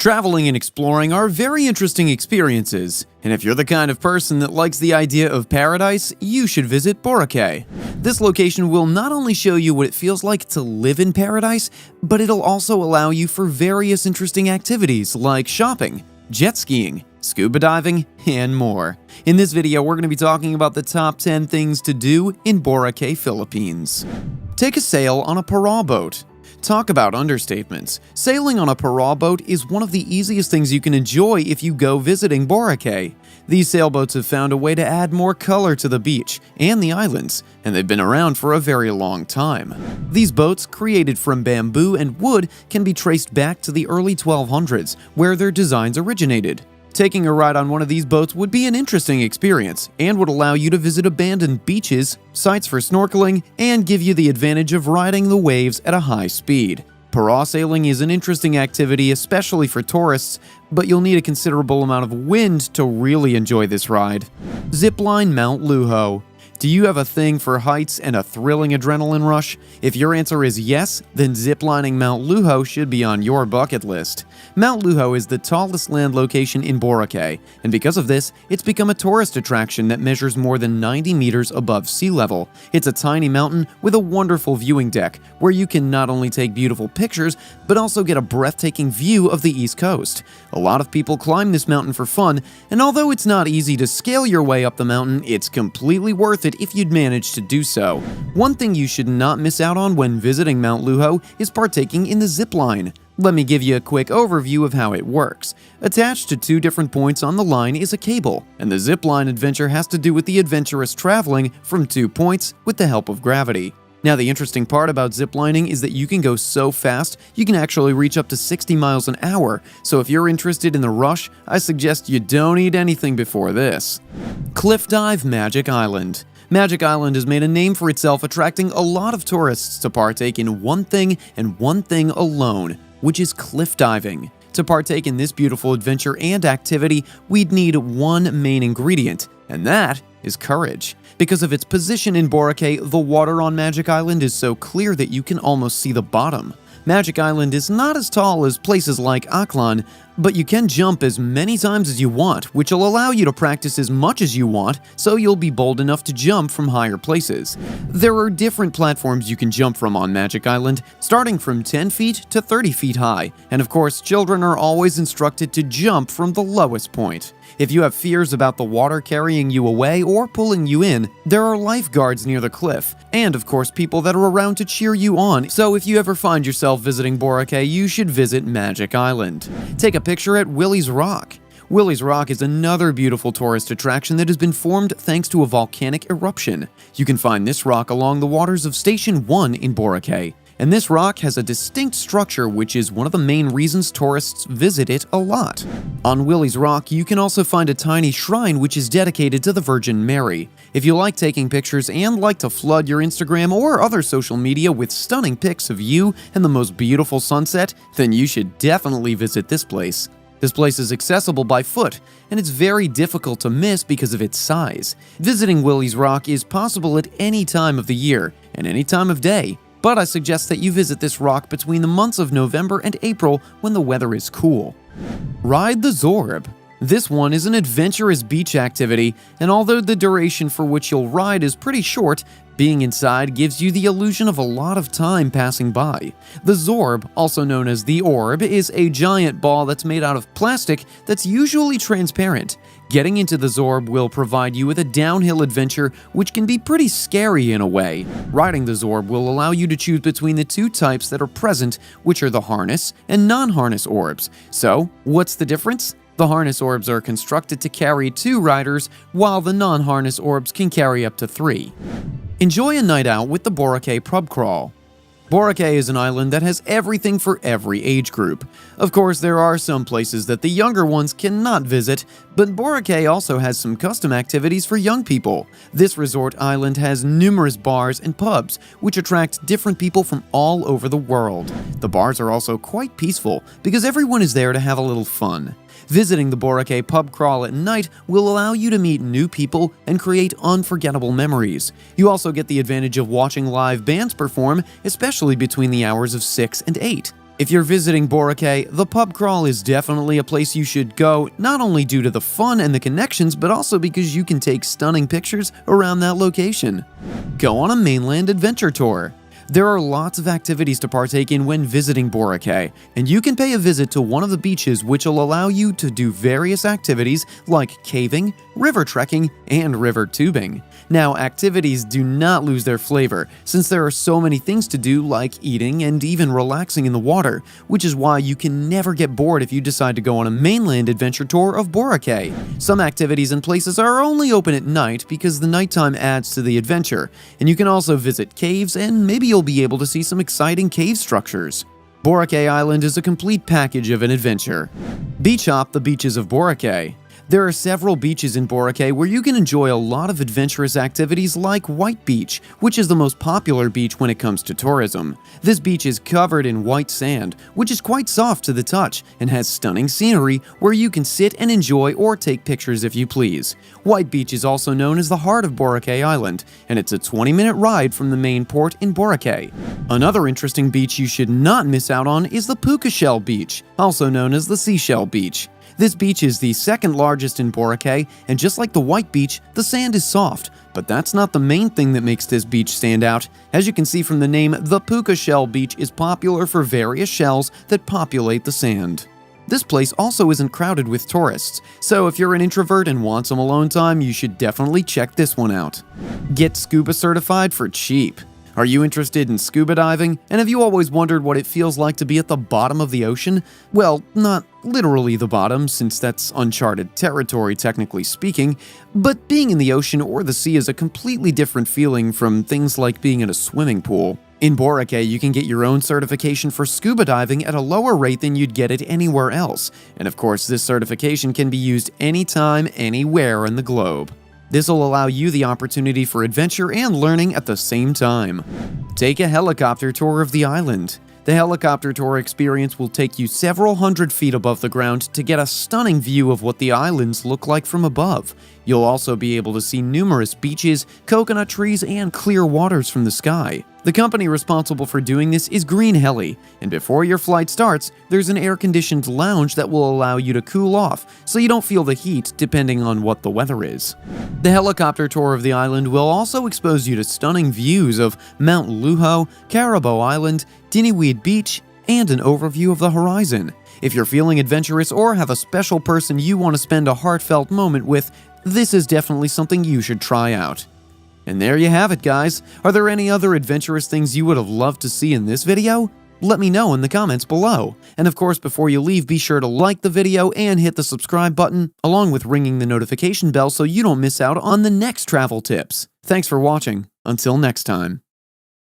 Traveling and exploring are very interesting experiences, and if you're the kind of person that likes the idea of paradise, you should visit Boracay. This location will not only show you what it feels like to live in paradise, but it'll also allow you for various interesting activities like shopping, jet skiing, scuba diving, and more. In this video, we're going to be talking about the top 10 things to do in Boracay, Philippines. Take a sail on a para boat. Talk about understatements. Sailing on a para boat is one of the easiest things you can enjoy if you go visiting Boracay. These sailboats have found a way to add more color to the beach and the islands, and they've been around for a very long time. These boats, created from bamboo and wood, can be traced back to the early 1200s, where their designs originated. Taking a ride on one of these boats would be an interesting experience and would allow you to visit abandoned beaches, sites for snorkeling, and give you the advantage of riding the waves at a high speed. Parasailing is an interesting activity, especially for tourists, but you'll need a considerable amount of wind to really enjoy this ride. Zipline Mount Lujo. Do you have a thing for heights and a thrilling adrenaline rush? If your answer is yes, then ziplining Mount Lujo should be on your bucket list. Mount Lujo is the tallest land location in Boracay, and because of this, it's become a tourist attraction that measures more than 90 meters above sea level. It's a tiny mountain with a wonderful viewing deck, where you can not only take beautiful pictures, but also get a breathtaking view of the East Coast. A lot of people climb this mountain for fun, and although it's not easy to scale your way up the mountain, it's completely worth it if you'd manage to do so. One thing you should not miss out on when visiting Mount Lujo is partaking in the zip line. Let me give you a quick overview of how it works. Attached to two different points on the line is a cable, and the zip line adventure has to do with the adventurous traveling from 2 points with the help of gravity. Now, the interesting part about ziplining is that you can go so fast, you can actually reach up to 60 miles an hour, so if you're interested in the rush, I suggest you don't eat anything before this. Cliff Dive Magic Island. Magic Island has made a name for itself, attracting a lot of tourists to partake in one thing and one thing alone, which is cliff diving. To partake in this beautiful adventure and activity, we'd need one main ingredient, and that is courage. Because of its position in Boracay, the water on Magic Island is so clear that you can almost see the bottom. Magic Island is not as tall as places like Aklan, but you can jump as many times as you want, which will allow you to practice as much as you want, so you'll be bold enough to jump from higher places. There are different platforms you can jump from on Magic Island, starting from 10 feet to 30 feet high, and of course, children are always instructed to jump from the lowest point. If you have fears about the water carrying you away or pulling you in, there are lifeguards near the cliff, and of course people that are around to cheer you on, so if you ever find yourself visiting Boracay, you should visit Magic Island. Take a picture at Willie's Rock. Willie's Rock is another beautiful tourist attraction that has been formed thanks to a volcanic eruption. You can find this rock along the waters of Station 1 in Boracay. And this rock has a distinct structure, which is one of the main reasons tourists visit it a lot. On Willie's Rock, you can also find a tiny shrine which is dedicated to the Virgin Mary. If you like taking pictures and like to flood your Instagram or other social media with stunning pics of you and the most beautiful sunset, then you should definitely visit this place. This place is accessible by foot, and it's very difficult to miss because of its size. Visiting Willie's Rock is possible at any time of the year and any time of day, but I suggest that you visit this rock between the months of November and April when the weather is cool. Ride the Zorb. This one is an adventurous beach activity, and although the duration for which you'll ride is pretty short, being inside gives you the illusion of a lot of time passing by. The Zorb, also known as the Orb, is a giant ball that's made out of plastic that's usually transparent. Getting into the Zorb will provide you with a downhill adventure which can be pretty scary in a way. Riding the Zorb will allow you to choose between the two types that are present, which are the harness and non-harness orbs. So, what's the difference? The harness orbs are constructed to carry 2 riders, while the non-harness orbs can carry up to 3. Enjoy a night out with the Boracay pub crawl. Boracay is an island that has everything for every age group. Of course, there are some places that the younger ones cannot visit, but Boracay also has some custom activities for young people. This resort island has numerous bars and pubs, which attract different people from all over the world. The bars are also quite peaceful, because everyone is there to have a little fun. Visiting the Boracay pub crawl at night will allow you to meet new people and create unforgettable memories. You also get the advantage of watching live bands perform, especially between the hours of 6 and 8. If you're visiting Boracay, the pub crawl is definitely a place you should go, not only due to the fun and the connections, but also because you can take stunning pictures around that location. Go on a mainland adventure tour. There are lots of activities to partake in when visiting Boracay, and you can pay a visit to one of the beaches, which will allow you to do various activities like caving, river trekking, and river tubing. Now, activities do not lose their flavor, since there are so many things to do like eating and even relaxing in the water, which is why you can never get bored if you decide to go on a mainland adventure tour of Boracay. Some activities and places are only open at night because the nighttime adds to the adventure, and you can also visit caves and maybe you'll be able to see some exciting cave structures. Boracay Island is a complete package of an adventure. Beach hop the beaches of Boracay. There are several beaches in Boracay where you can enjoy a lot of adventurous activities like White Beach, which is the most popular beach when it comes to tourism. This beach is covered in white sand, which is quite soft to the touch and has stunning scenery where you can sit and enjoy or take pictures if you please. White Beach is also known as the heart of Boracay Island, and it's a 20-minute ride from the main port in Boracay. Another interesting beach you should not miss out on is the Puka Shell Beach, also known as the Seashell Beach. This beach is the second largest in Boracay, and just like the White Beach, the sand is soft, but that's not the main thing that makes this beach stand out. As you can see from the name, the Puka Shell Beach is popular for various shells that populate the sand. This place also isn't crowded with tourists, so if you're an introvert and want some alone time, you should definitely check this one out. Get scuba certified for cheap. Are you interested in scuba diving? And have you always wondered what it feels like to be at the bottom of the ocean? Well, not literally the bottom, since that's uncharted territory technically speaking, but being in the ocean or the sea is a completely different feeling from things like being in a swimming pool. In Boracay, you can get your own certification for scuba diving at a lower rate than you'd get it anywhere else. And of course, this certification can be used anytime, anywhere in the globe. This will allow you the opportunity for adventure and learning at the same time. Take a helicopter tour of the island. The helicopter tour experience will take you several hundred feet above the ground to get a stunning view of what the islands look like from above. You'll also be able to see numerous beaches, coconut trees, and clear waters from the sky. The company responsible for doing this is Green Heli, and before your flight starts, there's an air-conditioned lounge that will allow you to cool off so you don't feel the heat depending on what the weather is. The helicopter tour of the island will also expose you to stunning views of Mount Lujo, Carabao Island, Diniweed Beach, and an overview of the horizon. If you're feeling adventurous or have a special person you want to spend a heartfelt moment with, this is definitely something you should try out. And there you have it, guys. Are there any other adventurous things you would have loved to see in this video? Let me know in the comments below. And of course, before you leave, be sure to like the video and hit the subscribe button, along with ringing the notification bell so you don't miss out on the next travel tips. Thanks for watching. Until next time.